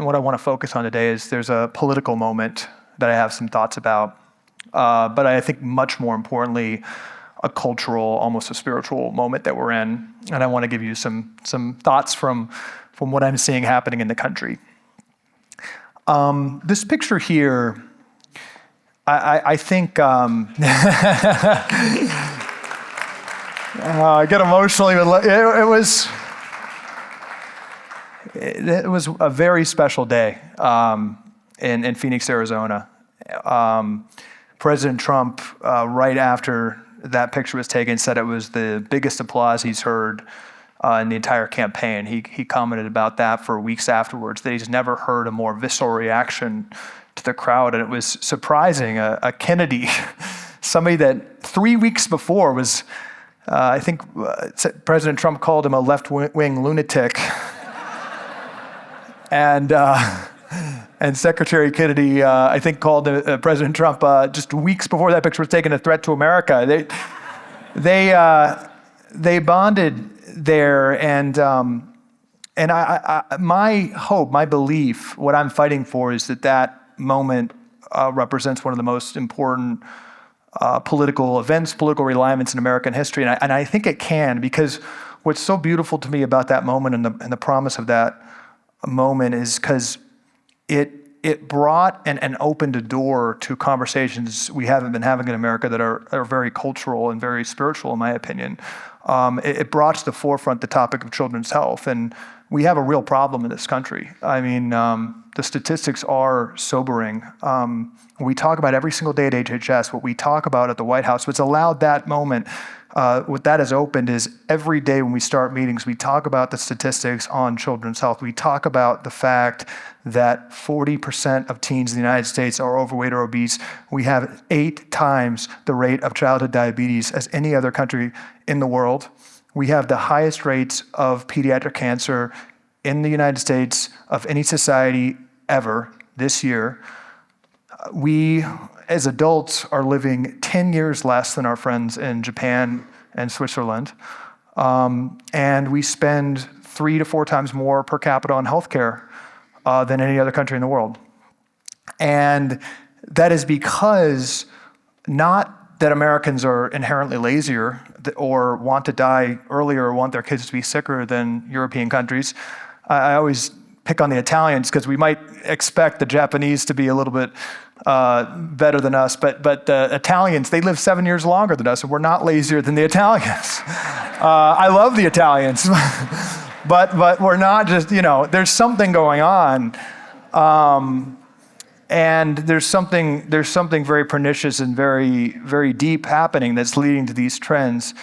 what I want to focus on today is there's a political moment that I have some thoughts about, but I think much more importantly, a cultural, almost a spiritual moment that we're in. And I want to give you some thoughts from what I'm seeing happening in the country. This picture here, I think, I get emotional even. It was a very special day in Phoenix, Arizona. President Trump, right after that picture was taken, said it was the biggest applause he's heard in the entire campaign. He commented about that for weeks afterwards, that he's never heard a more visceral reaction to the crowd. And it was surprising. A Kennedy, somebody that 3 weeks before was, I think President Trump called him a left-wing lunatic. And Secretary Kennedy, I think, called President Trump just weeks before that picture was taken a threat to America. They bonded there, and my hope, my belief, what I'm fighting for is that moment represents one of the most important political events, political realignments in American history, and I think it can, because what's so beautiful to me about that moment and the promise of that moment is because it brought and opened a door to conversations we haven't been having in America that are very cultural and very spiritual, in my opinion. It brought to the forefront the topic of children's health, and we have a real problem in this country. I mean, the statistics are sobering. We talk about every single day at HHS, what we talk about at the White House, what's allowed that moment, what that has opened is every day when we start meetings, we talk about the statistics on children's health. We talk about the fact that 40% of teens in the United States are overweight or obese. We have 8 times the rate of childhood diabetes as any other country in the world. We have the highest rates of pediatric cancer in the United States of any society ever this year. We, as adults, are living 10 years less than our friends in Japan and Switzerland. And we spend 3 to 4 times more per capita on healthcare than any other country in the world. And that is because not that Americans are inherently lazier or want to die earlier or want their kids to be sicker than European countries. I always pick on the Italians because we might expect the Japanese to be a little bit better than us, but the Italians, they live 7 years longer than us, and we're not lazier than the Italians. I love the Italians, but we're not just, there's something going on, and there's something very pernicious and very, very deep happening that's leading to these trends.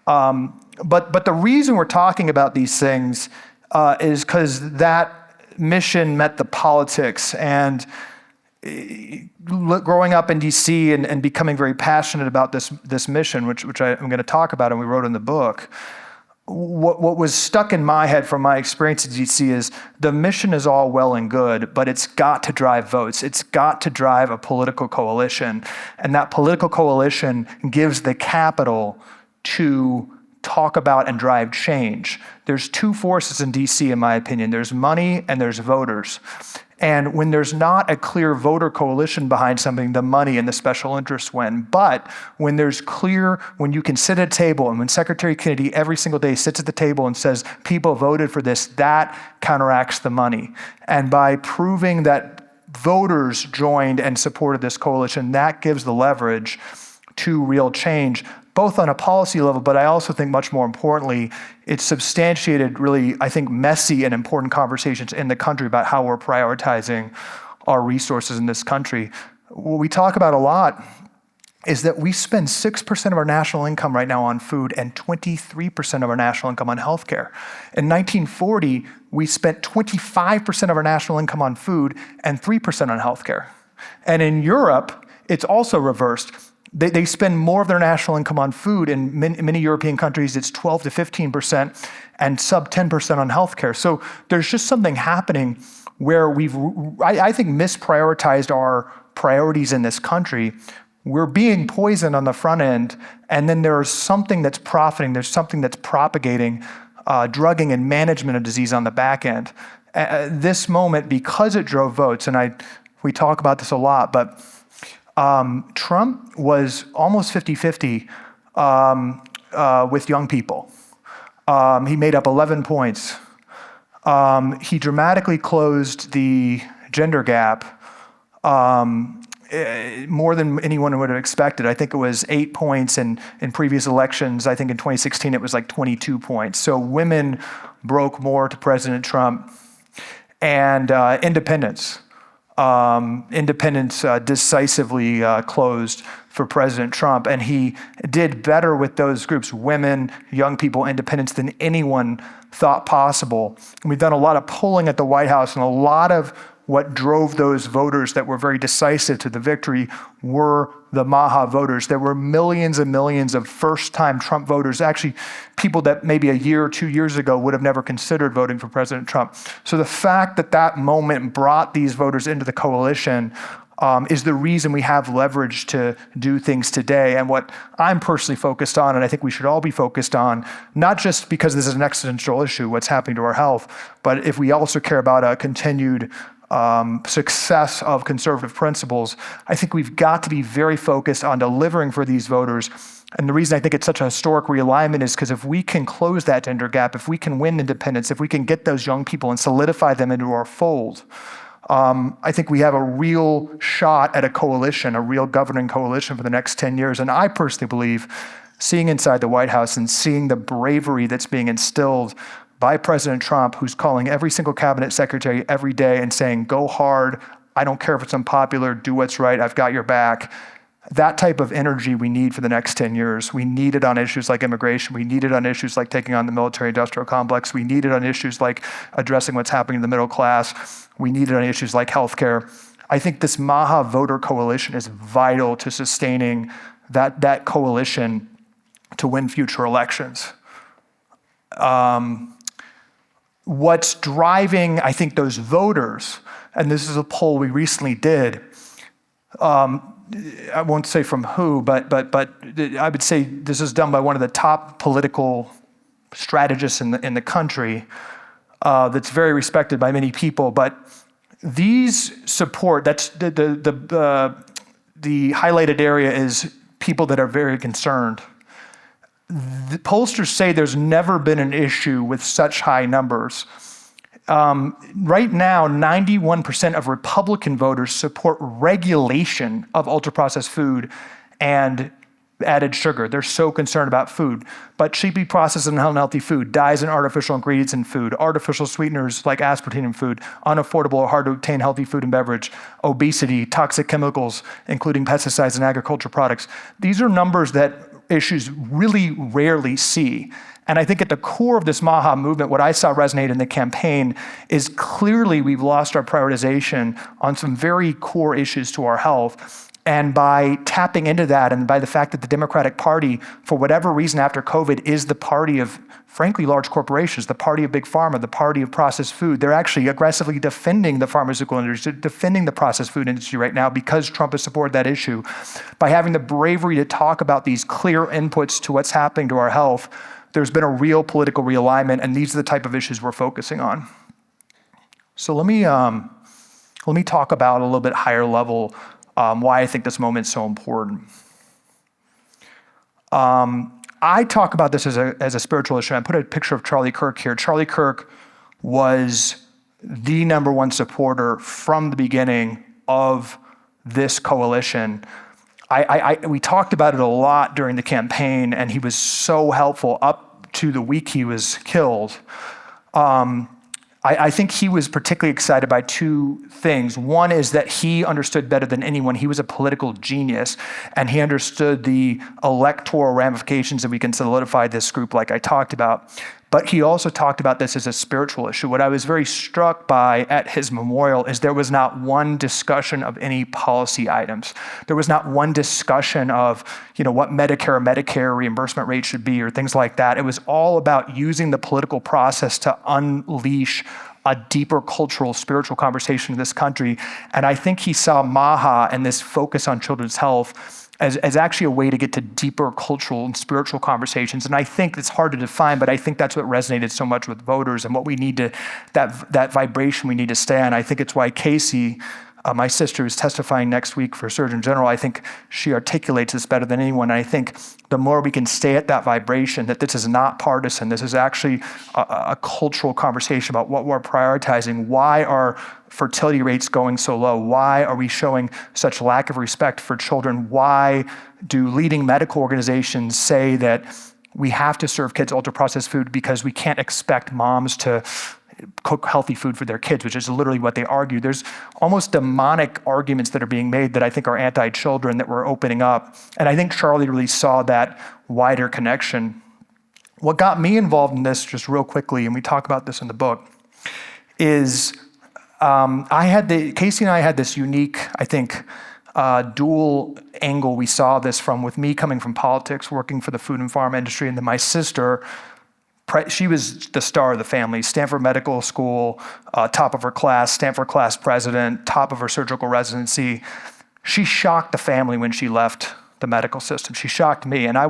But the reason we're talking about these things is because that mission met the politics, and growing up in DC and becoming very passionate about this mission, which I'm going to talk about and we wrote in the book, what was stuck in my head from my experience at DC is the mission is all well and good, but it's got to drive votes. It's got to drive a political coalition, and that political coalition gives the capital to talk about and drive change. There's 2 forces in DC, in my opinion. There's money and there's voters. And when there's not a clear voter coalition behind something, the money and the special interests win. But when there's clear, when you can sit at a table, and when Secretary Kennedy every single day sits at the table and says, people voted for this, that counteracts the money. And by proving that voters joined and supported this coalition, that gives the leverage to real change, both on a policy level, but I also think much more importantly, it's substantiated really, I think, messy and important conversations in the country about how we're prioritizing our resources in this country. What we talk about a lot is that we spend 6% of our national income right now on food and 23% of our national income on healthcare. In 1940, we spent 25% of our national income on food and 3% on healthcare. And in Europe, it's also reversed. They spend more of their national income on food. In many European countries, it's 12 to 15% and sub 10% on healthcare. So there's just something happening where we've, I think, misprioritized our priorities in this country. We're being poisoned on the front end, and then there's something that's profiting, there's something that's propagating drugging and management of disease on the back end. This moment, because it drove votes, and we talk about this a lot, but Trump was almost 50-50 with young people. He made up 11 points. He dramatically closed the gender gap more than anyone would have expected. I think it was 8 points in previous elections. I think in 2016 it was like 22 points. So women broke more to President Trump. And independence. Independence decisively closed for President Trump. And he did better with those groups, women, young people, independents, than anyone thought possible. And we've done a lot of polling at the White House, and a lot of what drove those voters that were very decisive to the victory were the MAHA voters. There were millions and millions of first-time Trump voters, actually people that maybe a year or 2 years ago would have never considered voting for President Trump. So the fact that that moment brought these voters into the coalition is the reason we have leverage to do things today. And what I'm personally focused on, and I think we should all be focused on, not just because this is an existential issue, what's happening to our health, but if we also care about a continued success of conservative principles, I think we've got to be very focused on delivering for these voters. And the reason I think it's such a historic realignment is because if we can close that gender gap, if we can win independence, if we can get those young people and solidify them into our fold, I think we have a real shot at a coalition, a real governing coalition for the next 10 years. And I personally believe, seeing inside the White House and seeing the bravery that's being instilled by President Trump, who's calling every single cabinet secretary every day and saying, go hard, I don't care if it's unpopular, do what's right, I've got your back. That type of energy we need for the next 10 years. We need it on issues like immigration. We need it on issues like taking on the military-industrial complex. We need it on issues like addressing what's happening in the middle class. We need it on issues like healthcare. I think this MAHA voter coalition is vital to sustaining that coalition to win future elections. What's driving, I think, those voters, and this is a poll we recently did, I won't say from who, but I would say this is done by one of the top political strategists in the country that's very respected by many people. But these support, that's the highlighted area is people that are very concerned. The pollsters say there's never been an issue with such high numbers. Right now, 91% of Republican voters support regulation of ultra-processed food and added sugar. They're so concerned about food. But cheaply processed and unhealthy food, dyes and artificial ingredients in food, artificial sweeteners like aspartame in food, unaffordable or hard to obtain healthy food and beverage, obesity, toxic chemicals, including pesticides and agricultural products. These are numbers that issues really rarely see. And I think at the core of this MAHA movement, what I saw resonate in the campaign is clearly we've lost our prioritization on some very core issues to our health. And by tapping into that, and by the fact that the Democratic Party, for whatever reason after COVID, is the party of, frankly, large corporations, the party of big pharma, the party of processed food, they're actually aggressively defending the pharmaceutical industry, defending the processed food industry right now because Trump has supported that issue. By having the bravery to talk about these clear inputs to what's happening to our health, there's been a real political realignment, and these are the type of issues we're focusing on. So let me talk about a little bit higher level why I think this moment is so important. I talk about this as a spiritual issue. I put a picture of Charlie Kirk here. Charlie Kirk was the #1 supporter from the beginning of this coalition. We talked about it a lot during the campaign, and he was so helpful up to the week he was killed. I think he was particularly excited by two things. One is that he understood better than anyone. He was a political genius, and he understood the electoral ramifications that we can solidify this group like I talked about. But he also talked about this as a spiritual issue. What I was very struck by at his memorial is there was not one discussion of any policy items. There was not one discussion of, what Medicare reimbursement rate should be or things like that. It was all about using the political process to unleash a deeper cultural, spiritual conversation in this country. And I think he saw MAHA and this focus on children's health as actually a way to get to deeper cultural and spiritual conversations. And I think it's hard to define, but I think that's what resonated so much with voters and what we need to, that vibration we need to stay on. I think it's why Casey, my sister, who's testifying next week for Surgeon General, I think she articulates this better than anyone. And I think the more we can stay at that vibration, that this is not partisan, this is actually a cultural conversation about what we're prioritizing. Why are fertility rates going so low? Why are we showing such lack of respect for children? Why do leading medical organizations say that we have to serve kids ultra-processed food because we can't expect moms to cook healthy food for their kids, which is literally what they argue. There's almost demonic arguments that are being made that I think are anti-children that we're opening up. And I think Charlie really saw that wider connection. What got me involved in this, just real quickly, and we talk about this in the book, is Casey and I had this unique, I think, dual angle we saw this from, with me coming from politics, working for the food and farm industry, and then my sister, she was the star of the family, Stanford Medical School, top of her class, Stanford class president, top of her surgical residency. She shocked the family when she left the medical system. She shocked me, and I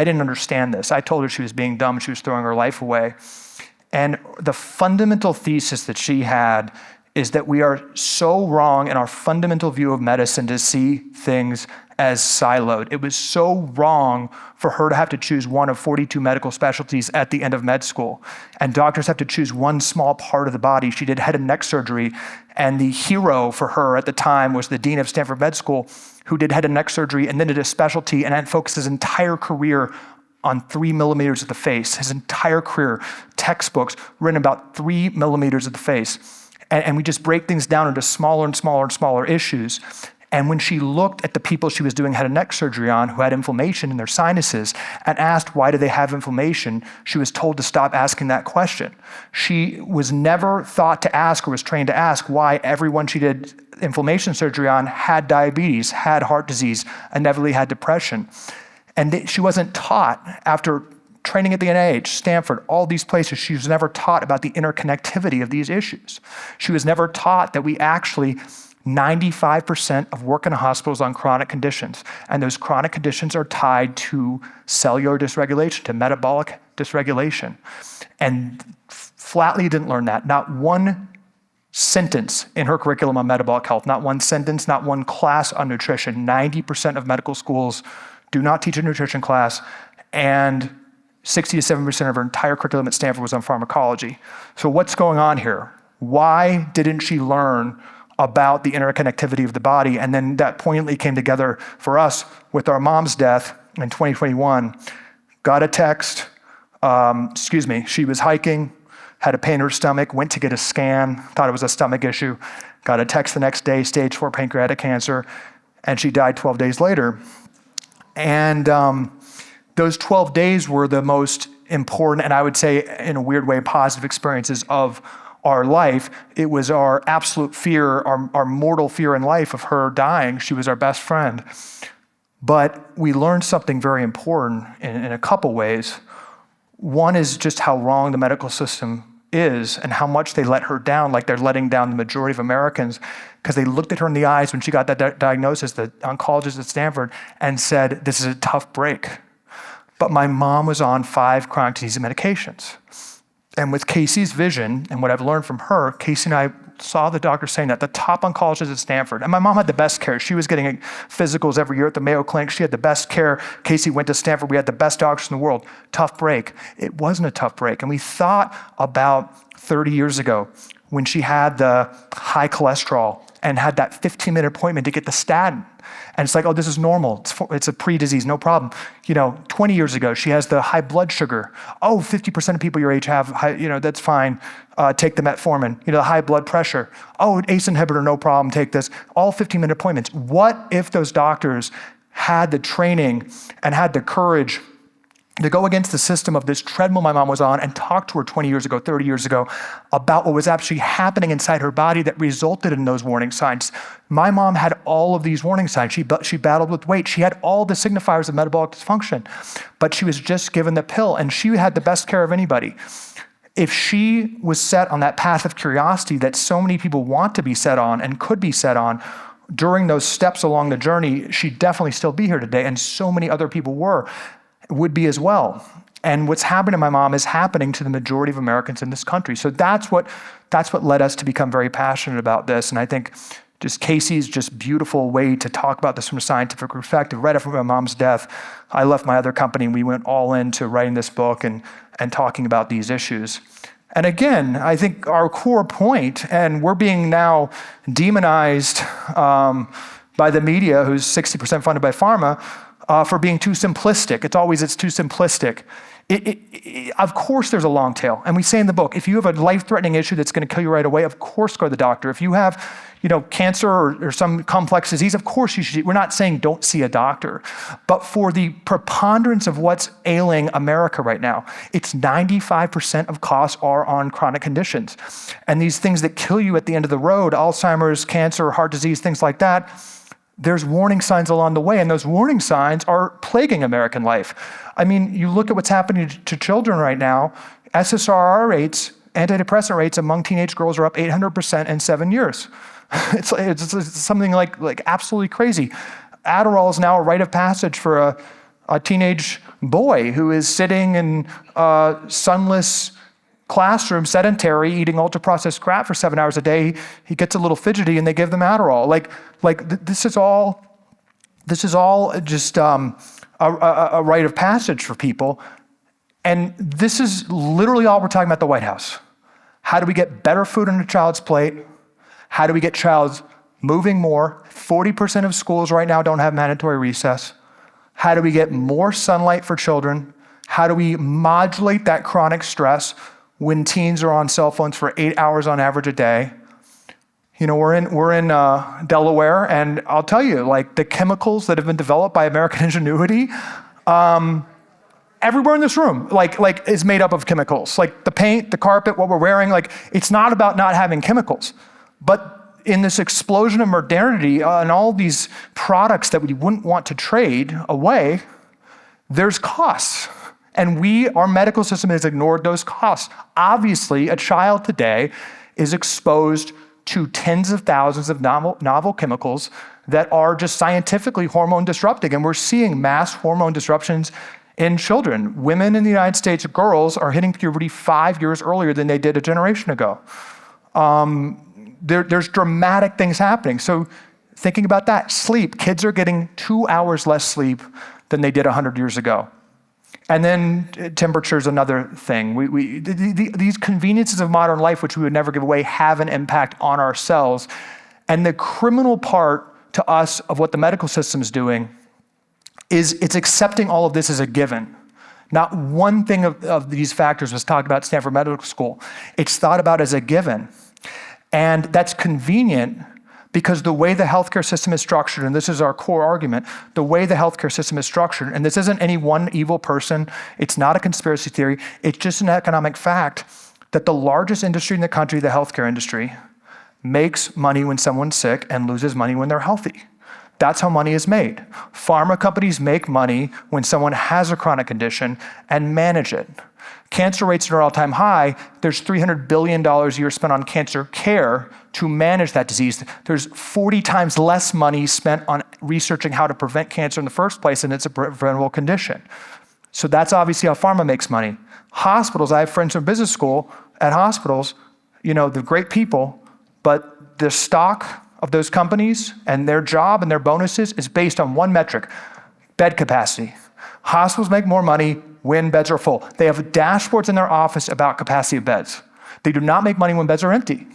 didn't understand this. I told her she was being dumb, she was throwing her life away. And the fundamental thesis that she had is that we are so wrong in our fundamental view of medicine to see things as siloed. It was so wrong for her to have to choose one of 42 medical specialties at the end of med school. And doctors have to choose one small part of the body. She did head and neck surgery, and the hero for her at the time was the dean of Stanford Med School, who did head and neck surgery and then did a specialty and then focused his entire career on 3 millimeters of the face. His entire career, textbooks written about 3 millimeters of the face. And we just break things down into smaller and smaller and smaller issues. And when she looked at the people she was doing head and neck surgery on who had inflammation in their sinuses and asked why do they have inflammation, she was told to stop asking that question. She was never thought to ask or was trained to ask why everyone she did inflammation surgery on had diabetes, had heart disease, inevitably had depression. And she wasn't taught, after training at the NIH, Stanford, all these places, she was never taught about the interconnectivity of these issues. She was never taught that we actually, 95% of work in hospitals on chronic conditions, and those chronic conditions are tied to cellular dysregulation, to metabolic dysregulation. And flatly didn't learn that. Not one sentence in her curriculum on metabolic health, not one sentence, not one class on nutrition. 90% of medical schools do not teach a nutrition class, and 60 to 70% of her entire curriculum at Stanford was on pharmacology. So what's going on here? Why didn't she learn about the interconnectivity of the body? And then that poignantly came together for us with our mom's death in 2021. Got a text, she was hiking, had a pain in her stomach, went to get a scan, thought it was a stomach issue, got a text the next day, stage 4 pancreatic cancer, and she died 12 days later. And those 12 days were the most important, and I would say in a weird way, positive experiences of our life. It was our absolute fear, our mortal fear in life of her dying. She was our best friend. But we learned something very important in a couple ways. One is just how wrong the medical system is and how much they let her down, like they're letting down the majority of Americans, because they looked at her in the eyes when she got that diagnosis, the oncologist at Stanford, and said, this is a tough break. But my mom was on 5 chronic disease medications. And with Casey's vision and what I've learned from her, Casey and I saw the doctor saying that the top oncologist at Stanford, and my mom had the best care. She was getting physicals every year at the Mayo Clinic. She had the best care. Casey went to Stanford. We had the best doctors in the world. Tough break. It wasn't a tough break. And we thought about 30 years ago when she had the high cholesterol and had that 15-minute appointment to get the statin. And it's like, oh, this is normal. It's a pre-disease, no problem. 20 years ago, she has the high blood sugar. Oh, 50% of people your age have high, that's fine. Take the metformin. The high blood pressure. Oh, ACE inhibitor, no problem. Take this. All 15-minute appointments. What if those doctors had the training and had the courage to go against the system of this treadmill my mom was on and talk to her 20 years ago, 30 years ago about what was actually happening inside her body that resulted in those warning signs? My mom had all of these warning signs. She battled with weight. She had all the signifiers of metabolic dysfunction, but she was just given the pill, and she had the best care of anybody. If she was set on that path of curiosity that so many people want to be set on and could be set on, during those steps along the journey, she'd definitely still be here today, and so many other people would be as well. And what's happened to my mom is happening to the majority of Americans in this country. So that's what led us to become very passionate about this. And I think just Casey's just beautiful way to talk about this from a scientific perspective. Right after my mom's death, I left my other company and we went all into writing this book and talking about these issues. And again, I think our core point, and we're being now demonized by the media, who's 60% funded by pharma, for being too simplistic. It's too simplistic. Of course there's a long tail. And we say in the book, if you have a life-threatening issue that's going to kill you right away, of course go to the doctor. If you have cancer or some complex disease, of course you should. We're not saying don't see a doctor. But for the preponderance of what's ailing America right now, it's 95% of costs are on chronic conditions. And these things that kill you at the end of the road, Alzheimer's, cancer, heart disease, things like that, there's warning signs along the way, and those warning signs are plaguing American life. I mean, you look at what's happening to children right now, SSRI rates, antidepressant rates among teenage girls are up 800% in 7 years. It's something like absolutely crazy. Adderall is now a rite of passage for a teenage boy who is sitting in a sunless classroom, sedentary, eating ultra-processed crap for 7 hours a day. He gets a little fidgety and they give them Adderall. This is all just a rite of passage for people. And this is literally all we're talking about at the White House. How do we get better food on a child's plate? How do we get childs moving more? 40% of schools right now don't have mandatory recess. How do we get more sunlight for children? How do we modulate that chronic stress when teens are on cell phones for 8 hours on average a day? We're in Delaware, and I'll tell you, the chemicals that have been developed by American ingenuity, everywhere in this room, is made up of chemicals. The paint, the carpet, what we're wearing, it's not about not having chemicals. But in this explosion of modernity and all these products that we wouldn't want to trade away, there's costs. And our medical system has ignored those costs. Obviously, a child today is exposed to tens of thousands of novel chemicals that are just scientifically hormone disrupting. And we're seeing mass hormone disruptions in children. Women in the United States, girls, are hitting puberty 5 years earlier than they did a generation ago. There's dramatic things happening. So thinking about that, sleep, kids are getting 2 hours less sleep than they did 100 years ago. And then temperature is another thing. These conveniences of modern life, which we would never give away, have an impact on our cells. And the criminal part to us of what the medical system is doing is it's accepting all of this as a given. Not one thing of these factors was talked about at Stanford Medical School. It's thought about as a given. And that's convenient because the way the healthcare system is structured, and this is our core argument, the way the healthcare system is structured, and this isn't any one evil person, it's not a conspiracy theory, it's just an economic fact that the largest industry in the country, the healthcare industry, makes money when someone's sick and loses money when they're healthy. That's how money is made. Pharma companies make money when someone has a chronic condition and manage it. Cancer rates are all-time high. There's $300 billion a year spent on cancer care to manage that disease. There's 40 times less money spent on researching how to prevent cancer in the first place, and it's a preventable condition. So that's obviously how pharma makes money. Hospitals, I have friends from business school at hospitals, they're great people, but the stock of those companies and their job and their bonuses is based on one metric, bed capacity. Hospitals make more money when beds are full. They have dashboards in their office about capacity of beds. They do not make money when beds are empty.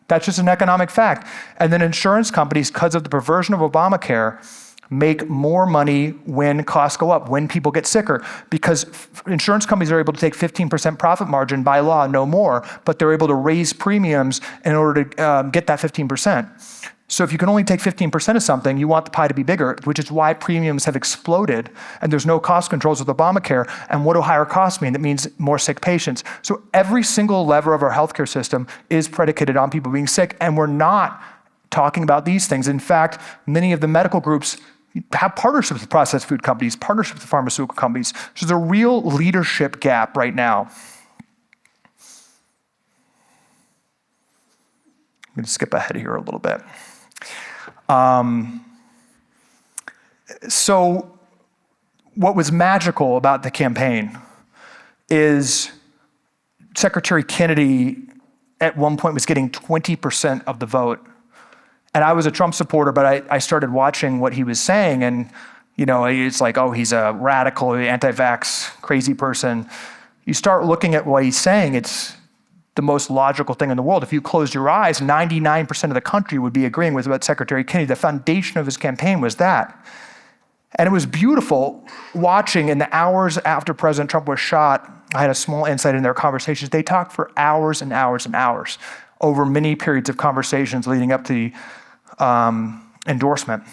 That's just an economic fact. And then insurance companies, because of the perversion of Obamacare, make more money when costs go up, when people get sicker, because insurance companies are able to take 15% profit margin by law, no more, but they're able to raise premiums in order to get that 15%. So if you can only take 15% of something, you want the pie to be bigger, which is why premiums have exploded, and there's no cost controls with Obamacare. And what do higher costs mean? It means more sick patients. So every single lever of our healthcare system is predicated on people being sick, and we're not talking about these things. In fact, many of the medical groups have partnerships with processed food companies, partnerships with pharmaceutical companies. So there's a real leadership gap right now. I'm going to skip ahead here a little bit. So what was magical about the campaign is Secretary Kennedy at one point was getting 20% of the vote. And I was a Trump supporter, but I started watching what he was saying, and it's like, oh, he's a radical, anti-vax, crazy person. You start looking at what he's saying, it's the most logical thing in the world. If you closed your eyes, 99% of the country would be agreeing with what Secretary Kennedy, the foundation of his campaign was that. And it was beautiful watching in the hours after President Trump was shot. I had a small insight in their conversations. They talked for hours and hours and hours over many periods of conversations leading up to the endorsement.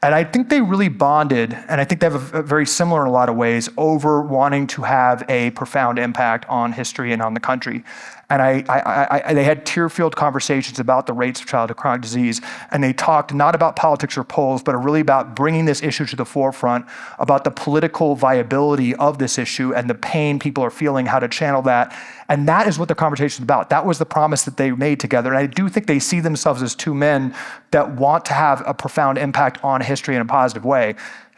And I think they really bonded, and I think they have a very similar in a lot of ways, over wanting to have a profound impact on history and on the country. And they had tear-filled conversations about the rates of childhood chronic disease, and they talked not about politics or polls, but really about bringing this issue to the forefront, about the political viability of this issue and the pain people are feeling, how to channel that. And that is what the conversation is about. That was the promise that they made together. And I do think they see themselves as two men that want to have a profound impact on history in a positive way.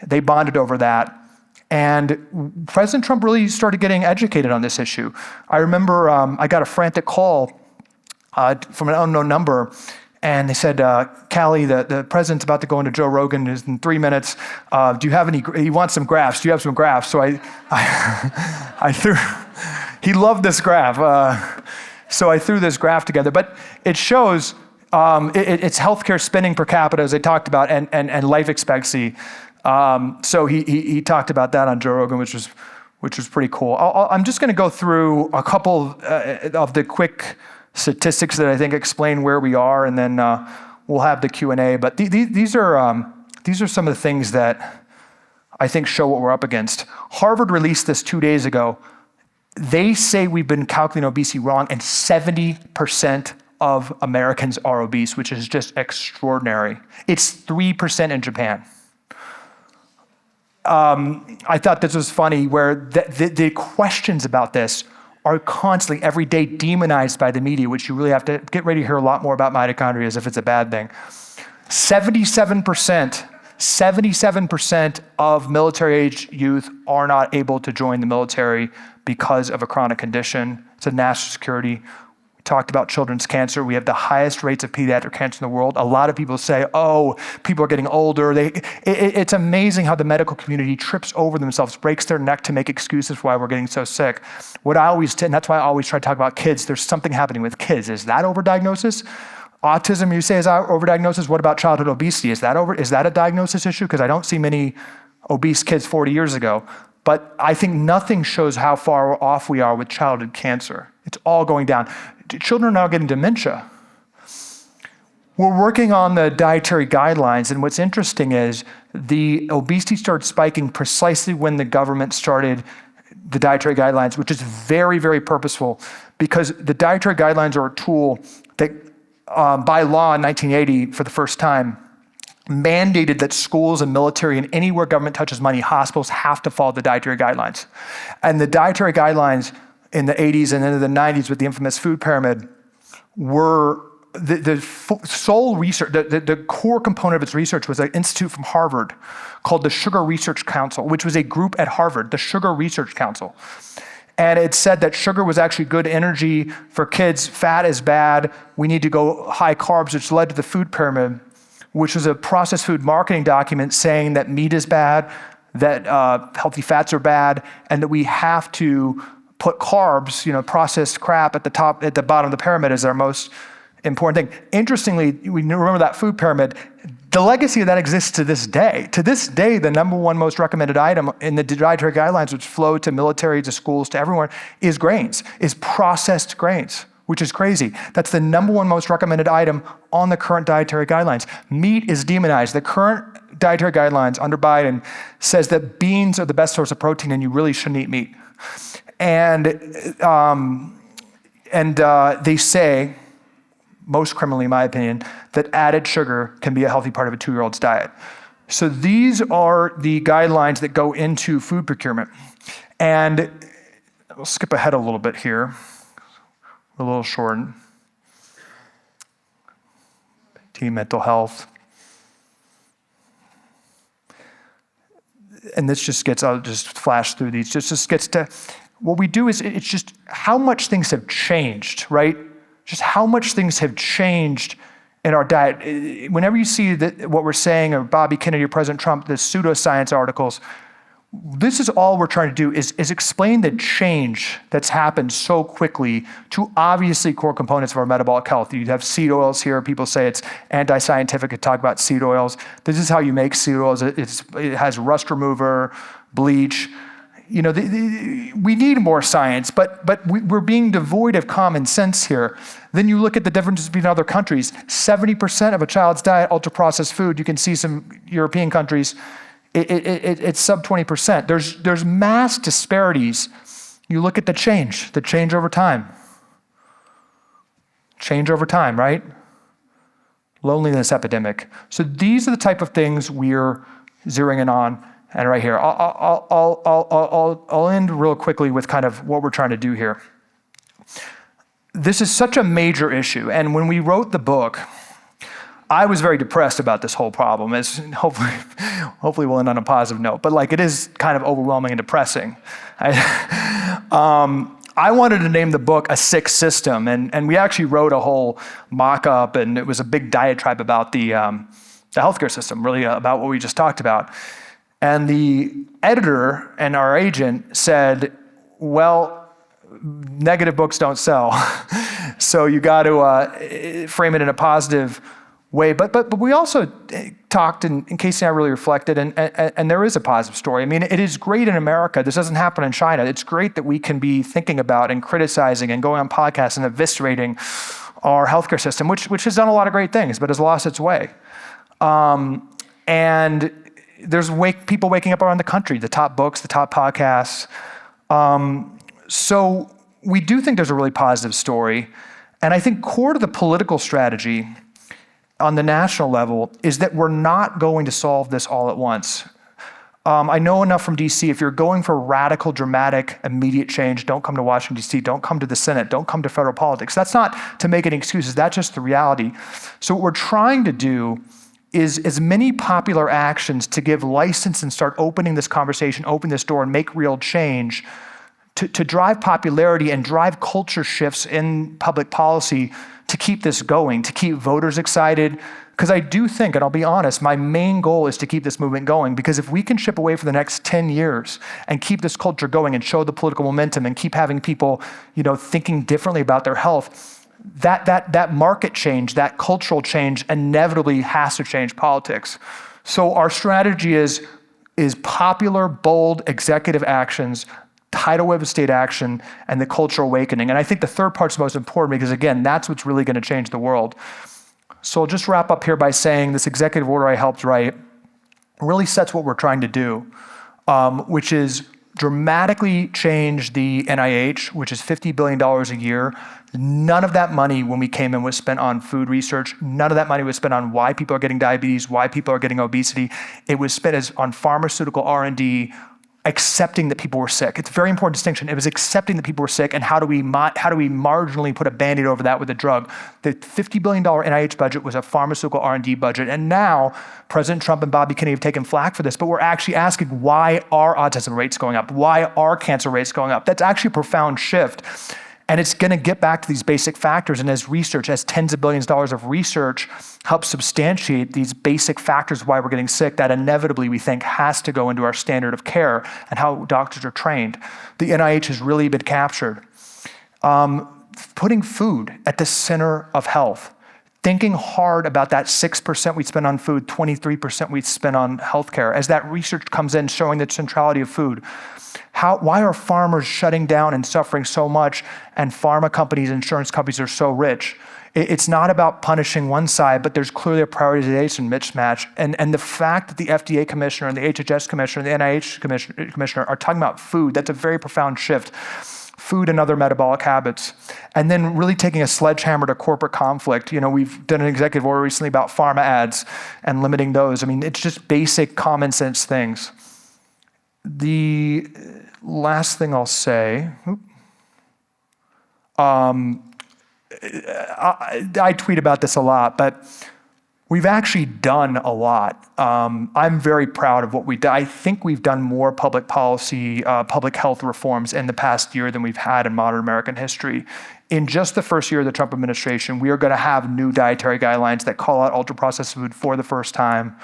They bonded over that. And President Trump really started getting educated on this issue. I remember I got a frantic call from an unknown number, and they said, Calley, the president's about to go into Joe Rogan in 3 minutes. Do you have any, he wants some graphs. Do you have some graphs? So I threw, he loved this graph. So I threw this graph together, but it shows it's healthcare spending per capita, as I talked about, and life expectancy. So he talked about that on Joe Rogan, which was pretty cool. I'm just going to go through a couple of the quick statistics that I think explain where we are, and then we'll have the Q&A. But these are some of the things that I think show what we're up against. Harvard released this 2 days ago. They say we've been calculating obesity wrong, and 70% of Americans are obese, which is just extraordinary. It's 3% in Japan. I thought this was funny, where the questions about this are constantly, every day, demonized by the media, which you really have to get ready to hear a lot more about mitochondria as if it's a bad thing. 77% of military-age youth are not able to join the military because of a chronic condition. It's a national security. Talked about children's cancer. We have the highest rates of pediatric cancer in the world. A lot of people say, oh, people are getting older. It's amazing how the medical community trips over themselves, breaks their neck to make excuses for why we're getting so sick. And that's why I always try to talk about kids. There's something happening with kids. Is that overdiagnosis? Autism, you say, is overdiagnosis? What about childhood obesity? Is that a diagnosis issue? Because I don't see many obese kids 40 years ago. But I think nothing shows how far off we are with childhood cancer. It's all going down. Children are now getting dementia. We're working on the dietary guidelines, and what's interesting is the obesity started spiking precisely when the government started the dietary guidelines, which is very, very purposeful, because the dietary guidelines are a tool that, by law in 1980, for the first time, mandated that schools and military and anywhere government touches money, hospitals have to follow the dietary guidelines. And the dietary guidelines in the 80s and into the 90s with the infamous food pyramid were the sole research, the core component of its research was an institute from Harvard called the Sugar Research Council, which was a group at Harvard, the Sugar Research Council. And it said that sugar was actually good energy for kids, fat is bad, we need to go high carbs, which led to the food pyramid, which was a processed food marketing document saying that meat is bad, that healthy fats are bad, and that we have to put carbs, processed crap at the bottom of the pyramid as our most important thing. Interestingly, we remember that food pyramid. The legacy of that exists to this day. To this day, the number one most recommended item in the dietary guidelines, which flow to military, to schools, to everyone, is grains, is processed grains, which is crazy. That's the number one most recommended item on the current dietary guidelines. Meat is demonized. The current dietary guidelines under Biden says that beans are the best source of protein and you really shouldn't eat meat. And they say, most criminally in my opinion, that added sugar can be a healthy part of a 2-year-old's diet. So these are the guidelines that go into food procurement. And we'll skip ahead a little bit here. A little short. Team mental health. and this just gets, I'll just flash through these, just gets to, what we do is, it's just how much things have changed, right? Just how much things have changed in our diet. Whenever you see that what we're saying, or Bobby Kennedy or President Trump, the pseudoscience articles, this is all we're trying to do is explain the change that's happened so quickly to obviously core components of our metabolic health. You have seed oils here. People say it's anti-scientific to talk about seed oils. This is how you make seed oils. It has rust remover, bleach. You know, we need more science, but we're being devoid of common sense here. Then you look at the differences between other countries. 70% of a child's diet, ultra-processed food. You can see some European countries, it's sub 20%. There's mass disparities. You look at the change over time. Change over time, right? Loneliness epidemic. So these are the type of things we're zeroing in on. And right here, I'll end real quickly with kind of what we're trying to do here. This is such a major issue. And when we wrote the book, I was very depressed about this whole problem. As hopefully we'll end on a positive note, but like it is kind of overwhelming and depressing. I wanted to name the book A Sick System, and we actually wrote a whole mock-up, and it was a big diatribe about the healthcare system, really about what we just talked about. And the editor and our agent said, well, negative books don't sell. So you got to frame it in a positive way. But we also talked, and Casey and I really reflected, and there is a positive story. I mean, it is great in America. This doesn't happen in China. It's great that we can be thinking about and criticizing and going on podcasts and eviscerating our healthcare system, which has done a lot of great things, but has lost its way. And there's people waking up around the country, the top books, the top podcasts. So we do think there's a really positive story. And I think core to the political strategy on the national level is that we're not going to solve this all at once. I know enough from DC, if you're going for radical, dramatic, immediate change, don't come to Washington, DC, don't come to the Senate, don't come to federal politics. That's not to make any excuses, that's just the reality. So what we're trying to do is as many popular actions to give license and start opening this conversation, open this door and make real change to drive popularity and drive culture shifts in public policy to keep this going, to keep voters excited. Because I do think, and I'll be honest, my main goal is to keep this movement going, because if we can chip away for the next 10 years and keep this culture going and show the political momentum and keep having people, thinking differently about their health, that market change, that cultural change inevitably has to change politics. So our strategy is popular, bold executive actions, tidal wave of state action, and the cultural awakening. And I think the third part's most important because, again, that's what's really going to change the world. So I'll just wrap up here by saying this executive order I helped write really sets what we're trying to do, which is dramatically change the NIH, which is $50 billion a year. None of that money when we came in was spent on food research. None of that money was spent on why people are getting diabetes, why people are getting obesity. It was spent on pharmaceutical R&D, accepting that people were sick. It's a very important distinction. It was accepting that people were sick, and how do we marginally put a Band-Aid over that with a drug? The $50 billion NIH budget was a pharmaceutical R&D budget, and now President Trump and Bobby Kennedy have taken flack for this, but we're actually asking, why are autism rates going up? Why are cancer rates going up? That's actually a profound shift. And it's going to get back to these basic factors. And as tens of billions of dollars of research helps substantiate these basic factors of why we're getting sick, that inevitably we think has to go into our standard of care and how doctors are trained. The NIH has really been captured. Putting food at the center of health. Thinking hard about that 6% we spend on food, 23% we spend on healthcare. As that research comes in showing the centrality of food. Why are farmers shutting down and suffering so much, and pharma companies, insurance companies are so rich? It's not about punishing one side, but there's clearly a prioritization mismatch. And the fact that the FDA commissioner and the HHS commissioner and the NIH commissioner are talking about food, that's a very profound shift. Food and other metabolic habits. And then really taking a sledgehammer to corporate conflict. We've done an executive order recently about pharma ads and limiting those. I mean, it's just basic common sense things. The last thing I'll say, I tweet about this a lot, but we've actually done a lot. I'm very proud of what we did. I think we've done more public policy, public health reforms in the past year than we've had in modern American history. In just the first year of the Trump administration, we are going to have new dietary guidelines that call out ultra-processed food for the first time,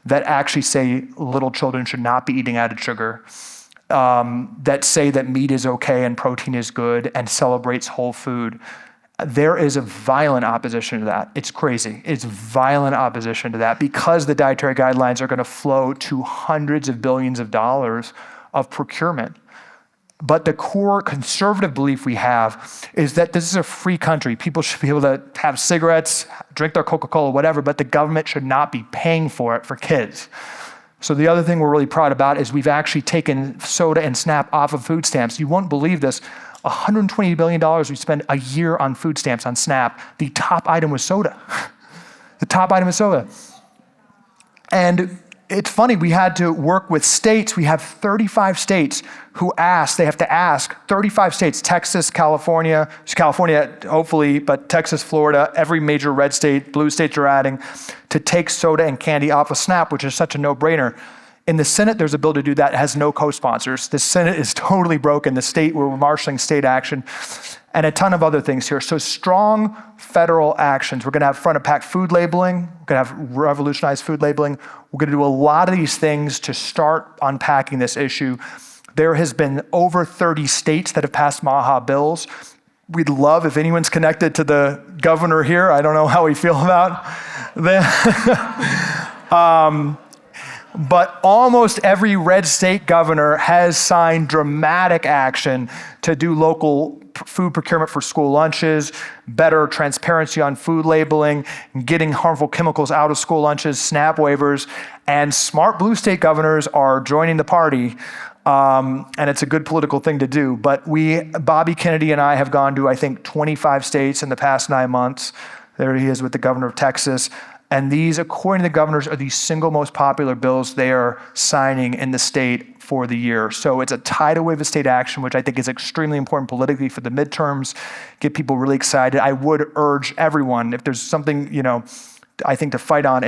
that actually say little children should not be eating added sugar, that say that meat is okay and protein is good, and celebrates whole food. There is a violent opposition to that. It's crazy. It's violent opposition to that because the dietary guidelines are going to flow to hundreds of billions of dollars of procurement. But the core conservative belief we have is that this is a free country. People should be able to have cigarettes, drink their Coca-Cola, whatever, but the government should not be paying for it for kids. So the other thing we're really proud about is we've actually taken soda and SNAP off of food stamps. You won't believe this. $120 billion we spend a year on food stamps on SNAP. The top item was soda. The top item is soda. And it's funny, we had to work with states. We have 35 states who ask, they have to ask, 35 states, Texas, California, hopefully, but Texas, Florida, every major red state, blue states are adding, to take soda and candy off of SNAP, which is such a no-brainer. In the Senate, there's a bill to do that. It has no co-sponsors. The Senate is totally broken. The state, we're marshaling state action, and a ton of other things here. So strong federal actions. We're going to have front-of-pack food labeling. We're going to have revolutionized food labeling. We're going to do a lot of these things to start unpacking this issue. There has been over 30 states that have passed MAHA bills. We'd love if anyone's connected to the governor here. I don't know how we feel about that. But almost every red state governor has signed dramatic action to do local food procurement for school lunches, better transparency on food labeling, getting harmful chemicals out of school lunches, SNAP waivers, and smart blue state governors are joining the party. And it's a good political thing to do. But Bobby Kennedy and I have gone to, I think, 25 states in the past 9 months. There he is with the governor of Texas. And these, according to the governors, are the single most popular bills they are signing in the state for the year. So it's a tidal wave of state action, which I think is extremely important politically for the midterms, get people really excited. I would urge everyone, if there's something, I think to fight on,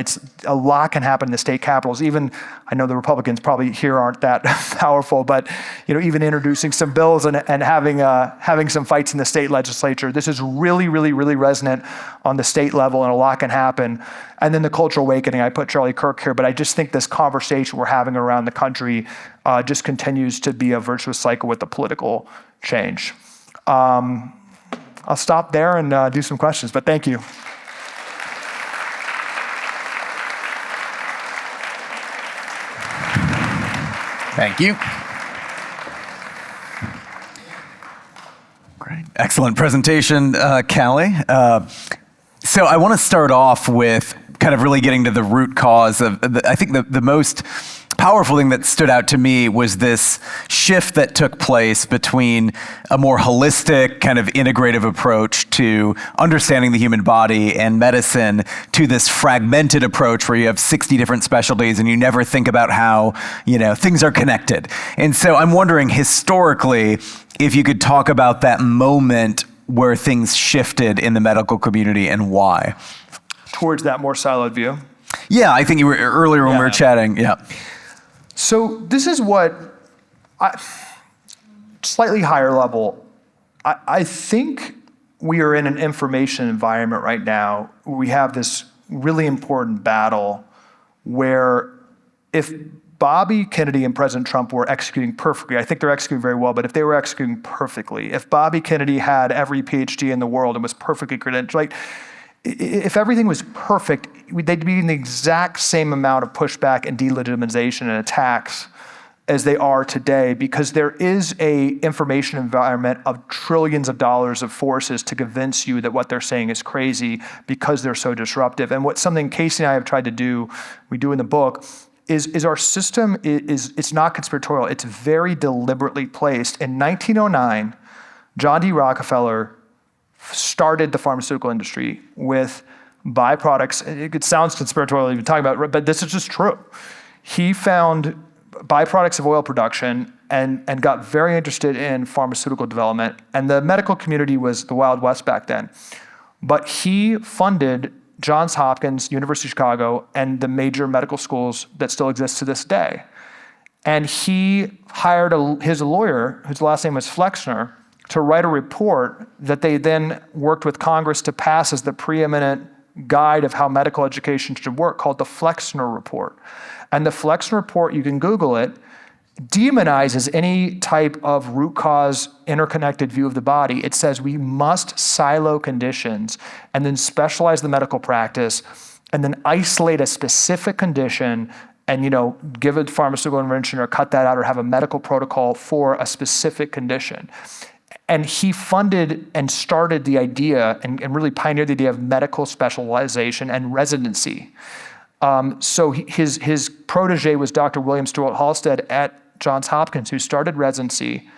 a lot can happen in the state capitals. Even, I know the Republicans probably here aren't that powerful, but even introducing some bills and having some fights in the state legislature. This is really, really, really resonant on the state level, and a lot can happen. And then the cultural awakening, I put Charlie Kirk here, but I just think this conversation we're having around the country just continues to be a virtuous cycle with the political change. I'll stop there and do some questions, but thank you. Thank you. Great. Excellent presentation, Calley. So I want to start off with kind of really getting to the root cause of, I think the most powerful thing that stood out to me was this shift that took place between a more holistic, kind of integrative approach to understanding the human body and medicine to this fragmented approach where you have 60 different specialties and you never think about how, things are connected. And so I'm wondering, historically, if you could talk about that moment where things shifted in the medical community and why. Towards that more siloed view? Yeah, I think you were earlier when we were chatting, yeah. So this is what, slightly higher level, I think we are in an information environment right now where we have this really important battle where if Bobby Kennedy and President Trump were executing perfectly, I think they're executing very well, but if they were executing perfectly, if Bobby Kennedy had every PhD in the world and was perfectly credentialed, if everything was perfect, they'd be in the exact same amount of pushback and delegitimization and attacks as they are today, because there is a information environment of trillions of dollars of forces to convince you that what they're saying is crazy because they're so disruptive. And something Casey and I have tried to do, we do in the book, is our system it's not conspiratorial. It's very deliberately placed. In 1909, John D. Rockefeller started the pharmaceutical industry with byproducts. It sounds conspiratorial even talking about it, but this is just true. He found byproducts of oil production and got very interested in pharmaceutical development. And the medical community was the Wild West back then. But he funded Johns Hopkins, University of Chicago, and the major medical schools that still exist to this day. And he hired his lawyer, whose last name was Flexner, to write a report that they then worked with Congress to pass as the preeminent guide of how medical education should work, called the Flexner Report. And the Flexner Report, you can Google it, demonizes any type of root cause interconnected view of the body. It says we must silo conditions and then specialize the medical practice and then isolate a specific condition and give a pharmaceutical intervention or cut that out or have a medical protocol for a specific condition. And he funded and started the idea and really pioneered the idea of medical specialization and residency. So his protege was Dr. William Stewart Halstead at Johns Hopkins, who started residency,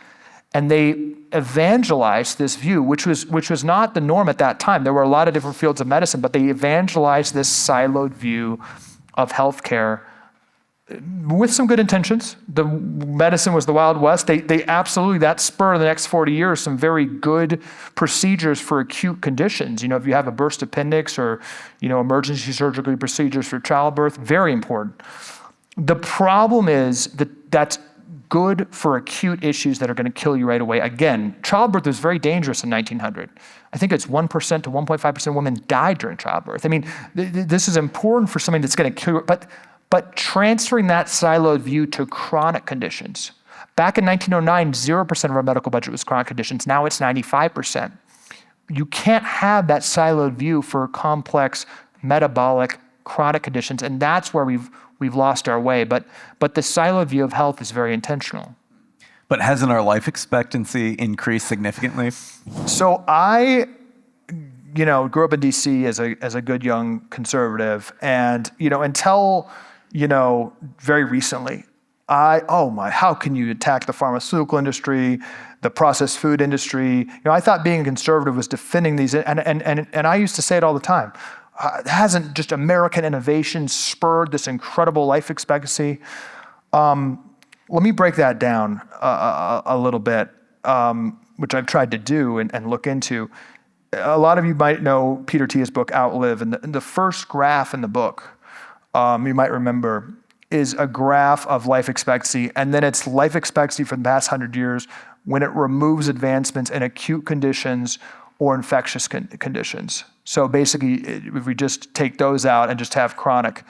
and they evangelized this view, which was not the norm at that time. There were a lot of different fields of medicine, but they evangelized this siloed view of healthcare with some good intentions. The medicine was the Wild West. They absolutely, that spurred the next 40 years some very good procedures for acute conditions. If you have a burst appendix or, emergency surgical procedures for childbirth, very important. The problem is that that's good for acute issues that are going to kill you right away. Again, childbirth was very dangerous in 1900. I think it's 1% to 1.5% of women died during childbirth. I mean, this is important for something that's going to kill you, but transferring that siloed view to chronic conditions. Back in 1909, 0% of our medical budget was chronic conditions. Now it's 95%. You can't have that siloed view for complex metabolic chronic conditions, and that's where we've lost our way. But the siloed view of health is very intentional. But hasn't our life expectancy increased significantly? So I grew up in DC as a good young conservative, and until very recently, how can you attack the pharmaceutical industry, the processed food industry? I thought being a conservative was defending these, and I used to say it all the time. Hasn't just American innovation spurred this incredible life expectancy? Let me break that down a little bit, which I've tried to do and look into. A lot of you might know Peter Thiel's book, Outlive, and the first graph in the book, you might remember, is a graph of life expectancy, and then it's life expectancy for the past 100 years when it removes advancements in acute conditions or infectious conditions. So basically, if we just take those out and just have chronic.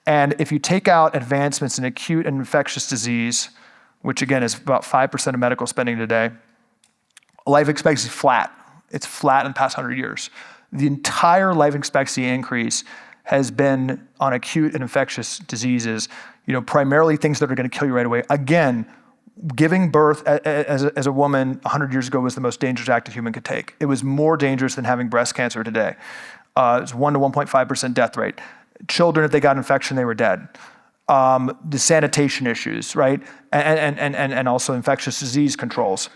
And if you take out advancements in acute and infectious disease, which again is about 5% of medical spending today, life expectancy is flat. It's flat in the past 100 years. The entire life expectancy increase has been on acute and infectious diseases, primarily things that are going to kill you right away. Again, giving birth as a woman 100 years ago was the most dangerous act a human could take. It was more dangerous than having breast cancer today. It's 1 to 1.5% death rate. Children, if they got infection, they were dead. The sanitation issues, right? And also infectious disease controls.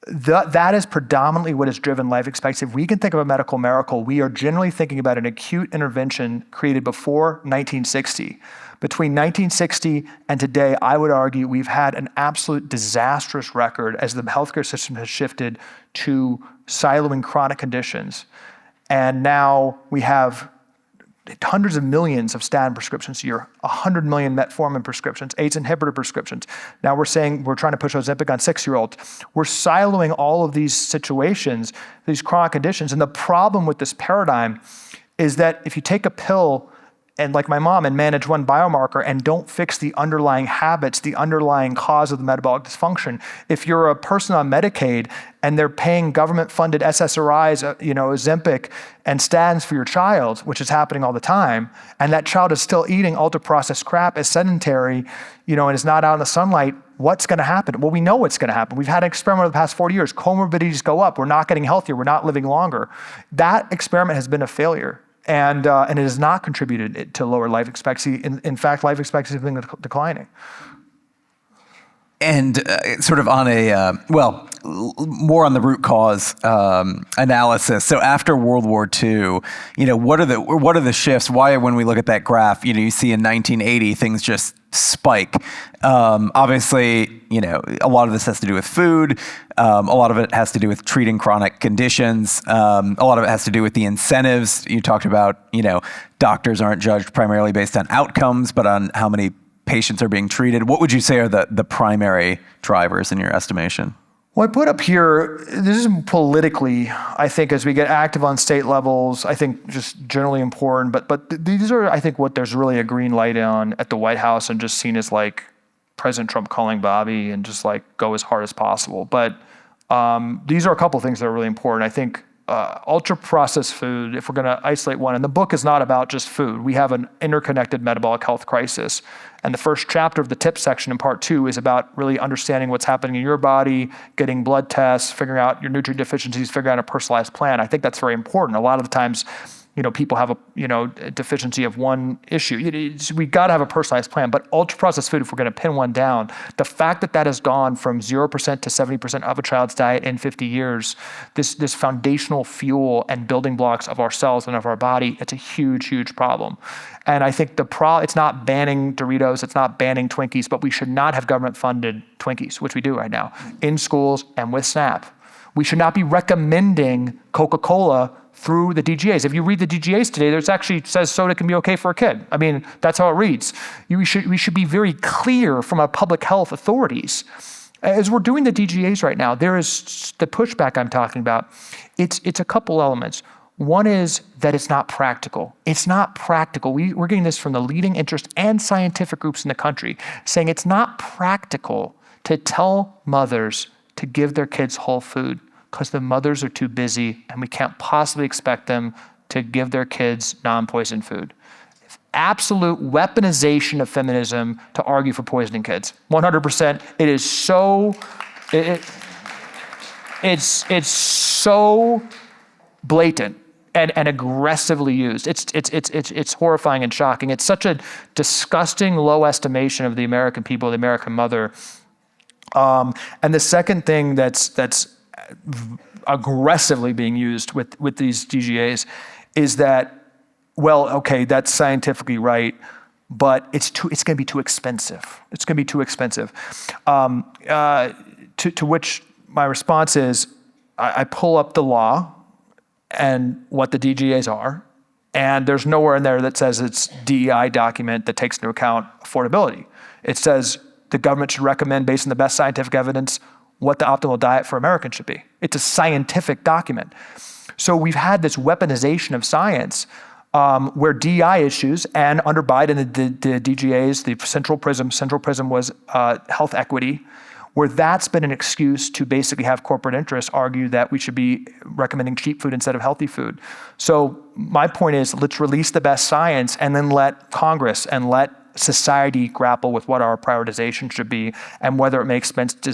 That is predominantly what has driven life expectancy. If we can think of a medical miracle, we are generally thinking about an acute intervention created before 1960. Between 1960 and today, I would argue we've had an absolute disastrous record as the healthcare system has shifted to siloing chronic conditions. And now we have hundreds of millions of statin prescriptions a year, 100 million metformin prescriptions, ACE inhibitor prescriptions. Now we're saying we're trying to push Ozempic on 6-year-olds. We're siloing all of these situations, these chronic conditions. And the problem with this paradigm is that if you take a pill and like my mom and manage one biomarker and don't fix the underlying habits, the underlying cause of the metabolic dysfunction. If you're a person on Medicaid and they're paying government-funded SSRIs, Ozempic and statins for your child, which is happening all the time, and that child is still eating ultra-processed crap, is sedentary, and is not out in the sunlight, what's going to happen? Well, we know what's going to happen. We've had an experiment over the past 40 years. Comorbidities go up. We're not getting healthier. We're not living longer. That experiment has been a failure. And it has not contributed to lower life expectancy. In fact, life expectancy has been declining. And sort of on a, more on the root cause analysis. So after World War II, what are the shifts? Why, when we look at that graph, you see in 1980 things just spike. Obviously, a lot of this has to do with food. A lot of it has to do with treating chronic conditions. A lot of it has to do with the incentives. You talked about, doctors aren't judged primarily based on outcomes, but on how many patients are being treated. What would you say are the primary drivers in your estimation? Well, I put up here, this is politically, I think, as we get active on state levels, I think just generally important, but these are, I think, what there's really a green light on at the White House and just seen as like President Trump calling Bobby and just like go as hard as possible. But these are a couple of things that are really important. I think ultra-processed food, if we're gonna isolate one, and the book is not about just food. We have an interconnected metabolic health crisis. And the first chapter of the tips section in part 2 is about really understanding what's happening in your body, getting blood tests, figuring out your nutrient deficiencies, figuring out a personalized plan. I think that's very important. A lot of the times, people have a deficiency of one issue. We got to have a personalized plan, but ultra-processed food, if we're going to pin one down, the fact that has gone from 0% to 70% of a child's diet in 50 years, this foundational fuel and building blocks of our cells and of our body, it's a huge, huge problem. And I think it's not banning Doritos, it's not banning Twinkies, but we should not have government-funded Twinkies, which we do right now, in schools and with SNAP. We should not be recommending Coca-Cola through the DGAs. If you read the DGAs today, there's actually says soda can be okay for a kid. I mean, that's how it reads. We should be very clear from our public health authorities. As we're doing the DGAs right now, there is the pushback I'm talking about. It's a couple elements. One is that it's not practical. It's not practical. We're getting this from the leading interest and scientific groups in the country, saying it's not practical to tell mothers to give their kids whole food because the mothers are too busy and we can't possibly expect them to give their kids non-poisoned food. Absolute weaponization of feminism to argue for poisoning kids. 100%. It is so, it's so blatant and aggressively used. It's horrifying and shocking. It's such a disgusting low estimation of the American people, the American mother. And the second thing that's aggressively being used with these DGAs is that, well, okay, that's scientifically right, but it's going to be too expensive. It's going to be too expensive. To which my response is, I pull up the law and what the DGAs are, and there's nowhere in there that says it's DEI document that takes into account affordability. It says the government should recommend, based on the best scientific evidence, what the optimal diet for Americans should be. It's a scientific document. So we've had this weaponization of science where DEI issues, and under Biden, the DGAs, the central prism was health equity, where that's been an excuse to basically have corporate interests argue that we should be recommending cheap food instead of healthy food. So my point is, let's release the best science and then let Congress and let society grapple with what our prioritization should be and whether it makes sense to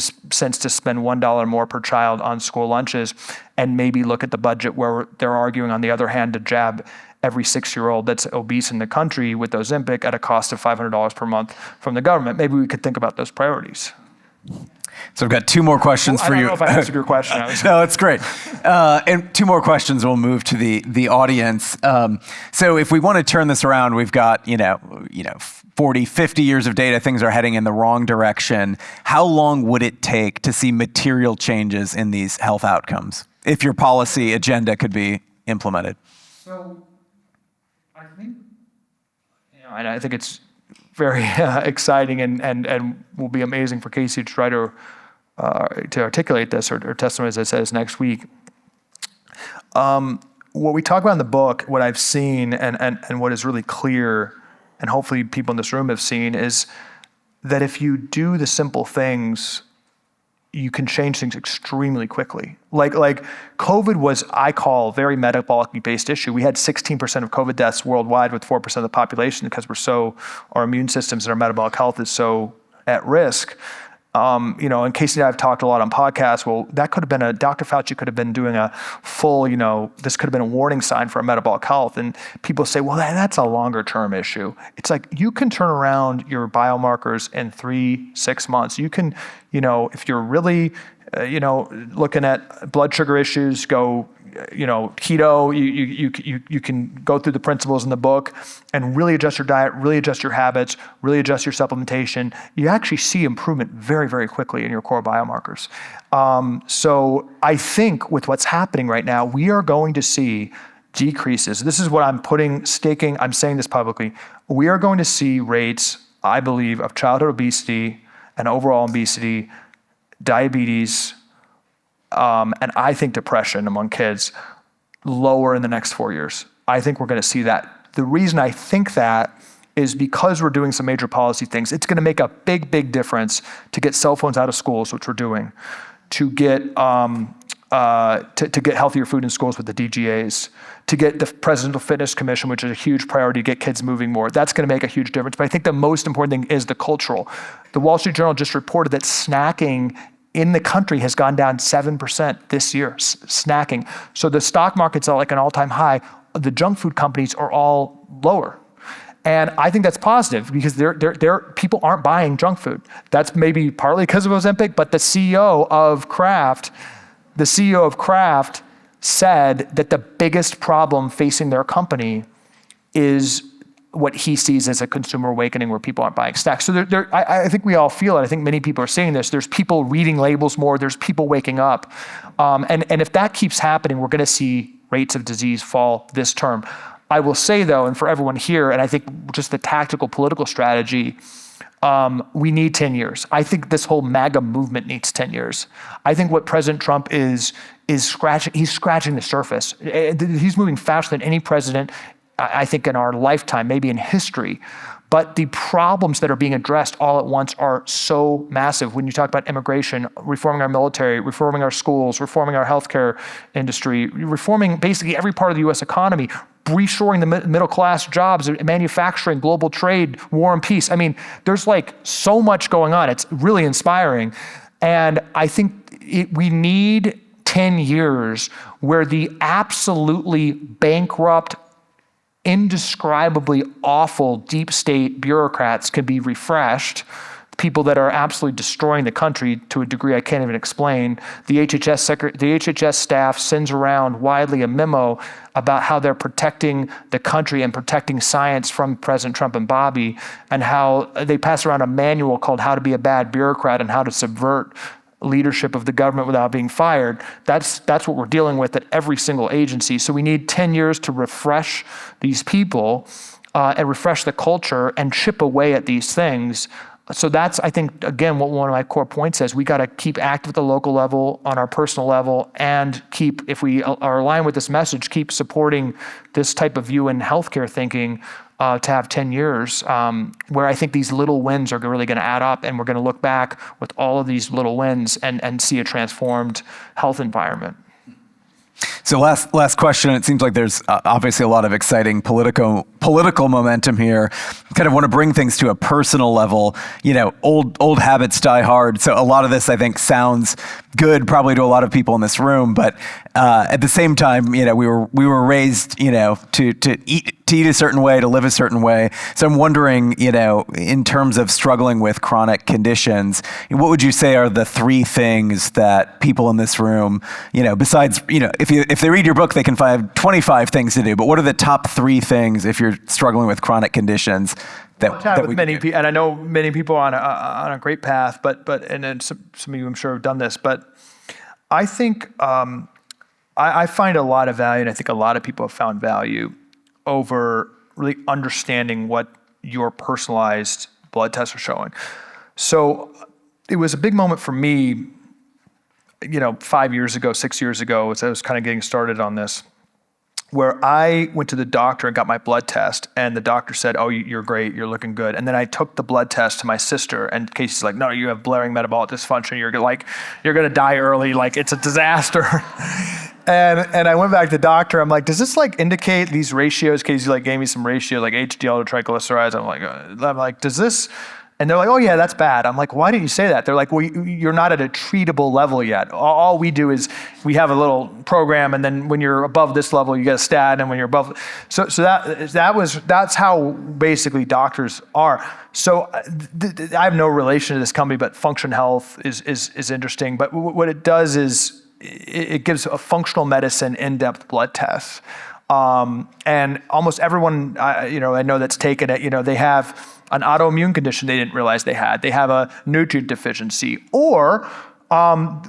spend $1 more per child on school lunches, and maybe look at the budget where they're arguing, on the other hand, to jab every 6-year-old that's obese in the country with Ozempic at a cost of $500 per month from the government. Maybe we could think about those priorities. So I've got 2 more questions for you. I don't know if I answered your question. No, it's great. And 2 more questions we'll move to the audience. So if we want to turn this around, we've got 40, 50 years of data, things are heading in the wrong direction. How long would it take to see material changes in these health outcomes if your policy agenda could be implemented? So I think it's very exciting and will be amazing for Casey to try to articulate this or testimony, as I said, next week. What we talk about in the book, what I've seen and what is really clear, and hopefully people in this room have seen, is that if you do the simple things, you can change things extremely quickly. Like COVID was, I call, a very metabolically based issue. We had 16% of COVID deaths worldwide with 4% of the population because our immune systems and our metabolic health is so at risk. And Casey and I have talked a lot on podcasts. Well, that could have been Dr. Fauci could have been doing a full, this could have been a warning sign for our metabolic health. And people say, well, that's a longer term issue. It's like, you can turn around your biomarkers in 3-6 months. You can, if you're really, looking at blood sugar issues, go keto, you can go through the principles in the book and really adjust your diet, really adjust your habits, really adjust your supplementation. You actually see improvement very, very quickly in your core biomarkers. So I think with what's happening right now, we are going to see decreases. This is what I'm staking, I'm saying this publicly. We are going to see rates, I believe, of childhood obesity and overall obesity, diabetes, and I think depression among kids lower in the next 4 years. I think we're going to see that. The reason I think that is because we're doing some major policy things. It's going to make a big, big difference to get cell phones out of schools, which we're doing, to get to get healthier food in schools with the DGAs, to get the Presidential Fitness Commission, which is a huge priority to get kids moving more. That's going to make a huge difference. But I think the most important thing is the cultural. The Wall Street Journal just reported that snacking in the country has gone down 7% this year, snacking. So the stock market's at like an all-time high. The junk food companies are all lower. And I think that's positive because people aren't buying junk food. That's maybe partly because of Ozempic, but the CEO of Kraft said that the biggest problem facing their company is what he sees as a consumer awakening where people aren't buying snacks. So I think we all feel it. I think many people are seeing this. There's people reading labels more. There's people waking up. And if that keeps happening, we're going to see rates of disease fall this term. I will say though, and for everyone here, and I think just the tactical political strategy, we need 10 years. I think this whole MAGA movement needs 10 years. I think what President Trump is scratching, he's scratching the surface. He's moving faster than any president, I think, in our lifetime, maybe in history. But the problems that are being addressed all at once are so massive. When you talk about immigration, reforming our military, reforming our schools, reforming our healthcare industry, reforming basically every part of the US economy, reshoring the middle class jobs, manufacturing, global trade, war and peace. I mean, there's like so much going on. It's really inspiring. And I think we need 10 years where the absolutely bankrupt, indescribably awful deep state bureaucrats can be refreshed. People that are absolutely destroying the country to a degree I can't even explain. The HHS staff sends around widely a memo about how they're protecting the country and protecting science from President Trump and Bobby, and how they pass around a manual called How to Be a Bad Bureaucrat and How to Subvert Leadership of the Government Without Being Fired. That's what we're dealing with at every single agency. So we need 10 years to refresh these people and refresh the culture and chip away at these things. So that's, I think, again, what one of my core points is. We got to keep active at the local level, on our personal level, and keep, if we are aligned with this message, keep supporting this type of view in healthcare thinking to have 10 years where I think these little wins are really going to add up, and we're going to look back with all of these little wins and see a transformed health environment. So last question. It seems like there's obviously a lot of exciting political momentum here. Kind of want to bring things to a personal level. You know, old habits die hard. So a lot of this, I think, sounds good probably to a lot of people in this room. But at the same time, you know, we were raised, you know, to eat a certain way, to live a certain way. So I'm wondering, you know, in terms of struggling with chronic conditions, what would you say are the three things that people in this room, you know, besides, you know, if they read your book, they can find 25 things to do. But what are the top three things if you're struggling with chronic conditions that we many people, and I know many people are on a great path, but and then some of you I'm sure have done this, but I think I find a lot of value, and I think a lot of people have found value over really understanding what your personalized blood tests are showing. So it was a big moment for me, you know, 5 years ago, 6 years ago, as I was kind of getting started on this, where I went to the doctor and got my blood test, and the doctor said, "Oh, you're great, you're looking good." And then I took the blood test to my sister, and Casey's like, "No, you have blaring metabolic dysfunction. You're gonna die early. Like, it's a disaster." And I went back to the doctor. I'm like, "Does this like indicate these ratios?" Casey like gave me some ratios, like HDL to triglycerides. I'm like, "Does this?" And they're like, "Oh yeah, that's bad." I'm like, "Why didn't you say that?" They're like, "Well, you're not at a treatable level yet. All we do is we have a little program, and then when you're above this level, you get a stat, and when you're above." So that's how basically doctors are. So I have no relation to this company, but Function Health is interesting. But what it does is it gives a functional medicine in-depth blood test. And almost everyone, I know that's taken it, they have an autoimmune condition they didn't realize they had. They have a nutrient deficiency, or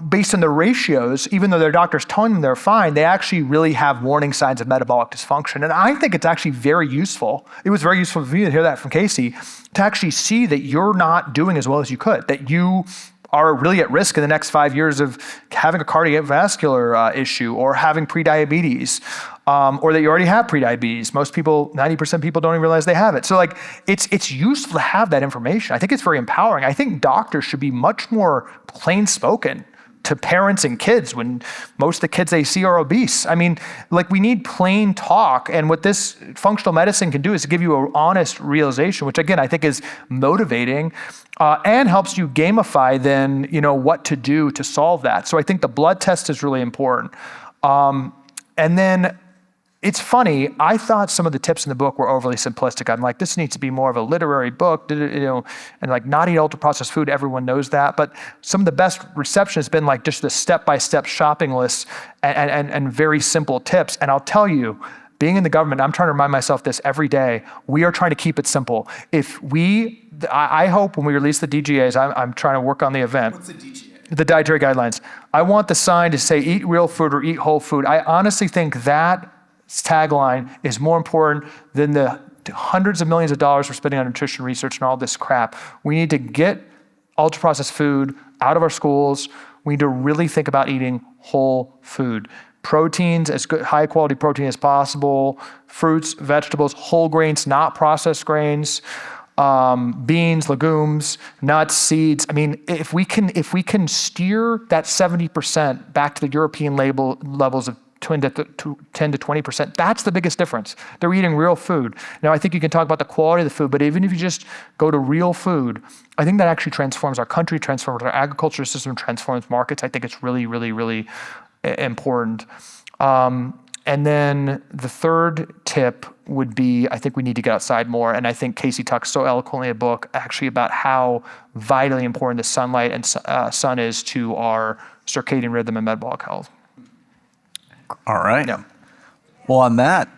based on the ratios, even though their doctor's telling them they're fine, they actually really have warning signs of metabolic dysfunction. And I think it's actually very useful. It was very useful for me to hear that from Casey, to actually see that you're not doing as well as you could, that you are really at risk in the next 5 years of having a cardiovascular issue or having prediabetes, or that you already have prediabetes. Most people, 90% of people don't even realize they have it. So like, it's useful to have that information. I think it's very empowering. I think doctors should be much more plain spoken to parents and kids when most of the kids they see are obese. I mean, like, we need plain talk. And what this functional medicine can do is give you an honest realization, which again, I think is motivating, and helps you gamify then, what to do to solve that. So I think the blood test is really important. And then it's funny, I thought some of the tips in the book were overly simplistic. I'm like, this needs to be more of a literary book, and like, not eat ultra-processed food, everyone knows that. But some of the best reception has been like just the step-by-step shopping lists and very simple tips. And I'll tell you, being in the government, I'm trying to remind myself this every day, we are trying to keep it simple. I hope when we release the DGAs, I'm trying to work on the event. What's the DGA? The dietary guidelines. I want the sign to say, eat real food or eat whole food. I honestly think that tagline is more important than the hundreds of millions of dollars we're spending on nutrition research and all this crap. We need to get ultra-processed food out of our schools. We need to really think about eating whole food. Proteins, as good, high quality protein as possible, fruits, vegetables, whole grains, not processed grains, beans, legumes, nuts, seeds. I mean, if we can steer that 70% back to the European levels of 10 to 20%, that's the biggest difference. They're eating real food. Now, I think you can talk about the quality of the food, but even if you just go to real food, I think that actually transforms our country, transforms our agriculture system, transforms markets. I think it's really, really, really important. And then the third tip would be, I think we need to get outside more. And I think Casey talks so eloquently in a book actually about how vitally important the sunlight and sun is to our circadian rhythm and metabolic health. All right. Yeah. Well, on that,